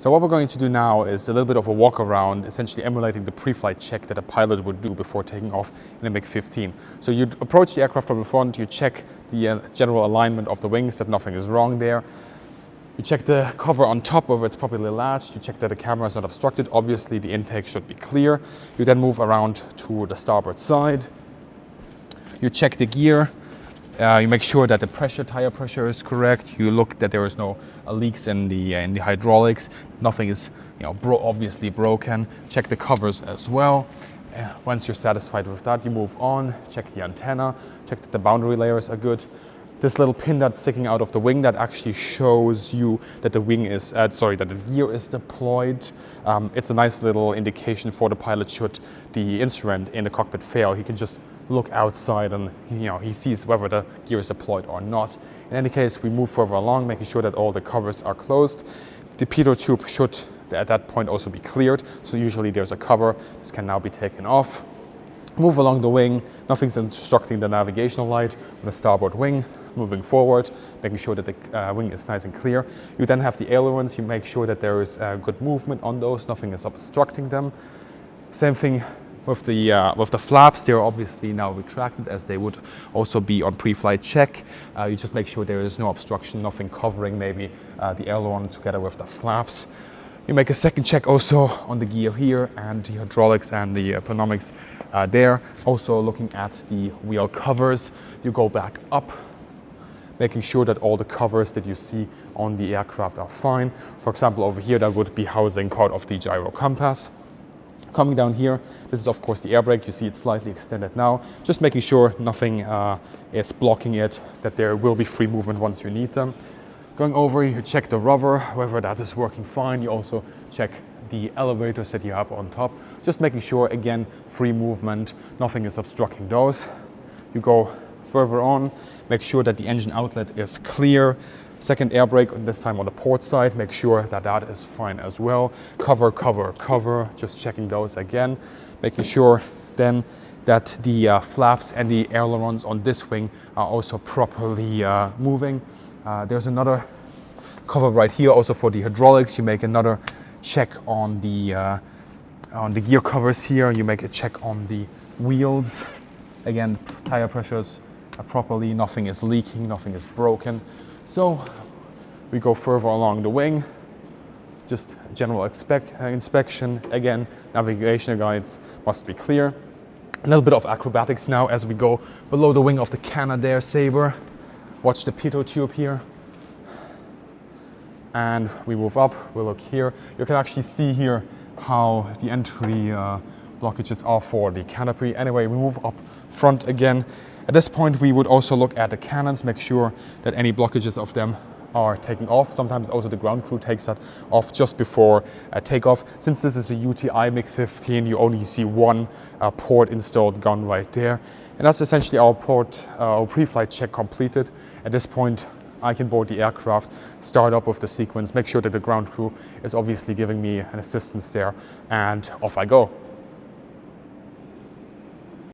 So what we're going to do now is a little bit of a walk around, essentially emulating the pre-flight check that a pilot would do before taking off in a MiG-15. So you approach the aircraft from the front, you check the general alignment of the wings, that nothing is wrong there. You check the cover on top, whether it's properly latched. You check that the camera is not obstructed. Obviously, the intake should be clear. You then move around to the starboard side. You check the gear. You make sure that the tire pressure is correct. You look that there is no leaks in the hydraulics. Nothing is, obviously broken. Check the covers as well. Once you're satisfied with that, you move on. Check the antenna. Check that the boundary layers are good. This little pin that's sticking out of the wing, that actually shows you that the that the gear is deployed. It's a nice little indication for the pilot should the instrument in the cockpit fail. He can just look outside and he sees whether the gear is deployed or not. In any case, we move further along, making sure that all the covers are closed. The pitot tube should at that point also be cleared. So usually there's a cover. This can now be taken off. Move along the wing. Nothing's obstructing the navigational light on the starboard wing. Moving forward, making sure that the wing is nice and clear. You then have the ailerons. You make sure that there is good movement on those. Nothing is obstructing them. Same thing with the flaps. They're obviously now retracted as they would also be on pre-flight check. You just make sure there is no obstruction, nothing covering maybe the aileron together with the flaps. You make a second check also on the gear here and the hydraulics and the pneumatics there. Also looking at the wheel covers. You go back up, making sure that all the covers that you see on the aircraft are fine. For example, over here, that would be housing part of the gyro compass. Coming down here, this is of course the air brake. You see it's slightly extended now. Just making sure nothing is blocking it, that there will be free movement once you need them. Going over, you check the rudder, whether that is working fine. You also check the elevators that you have on top. Just making sure, again, free movement, nothing is obstructing those. You go further on, make sure that the engine outlet is clear. Second air brake, this time on the port side, make sure that that is fine as well. Cover, just checking those again. Making sure then that the flaps and the ailerons on this wing are also properly moving. There's another cover right here also for the hydraulics. You make another check on the gear covers here. You make a check on the wheels. Again, tire pressures are properly, nothing is leaking, nothing is broken. So we go further along the wing, just general inspection. Again, navigational guides must be clear. A little bit of acrobatics now as we go below the wing of the Canadair Sabre. Watch the pitot tube here. And we move up, we look here. You can actually see here how the entry blockages are for the canopy. Anyway, we move up front again. At this point, we would also look at the cannons, make sure that any blockages of them are taken off. Sometimes also the ground crew takes that off just before takeoff. Since this is a UTI MiG-15, you only see one port installed gun right there. And that's essentially our pre-flight check completed. At this point, I can board the aircraft, start up with the sequence, make sure that the ground crew is obviously giving me an assistance there, and off I go.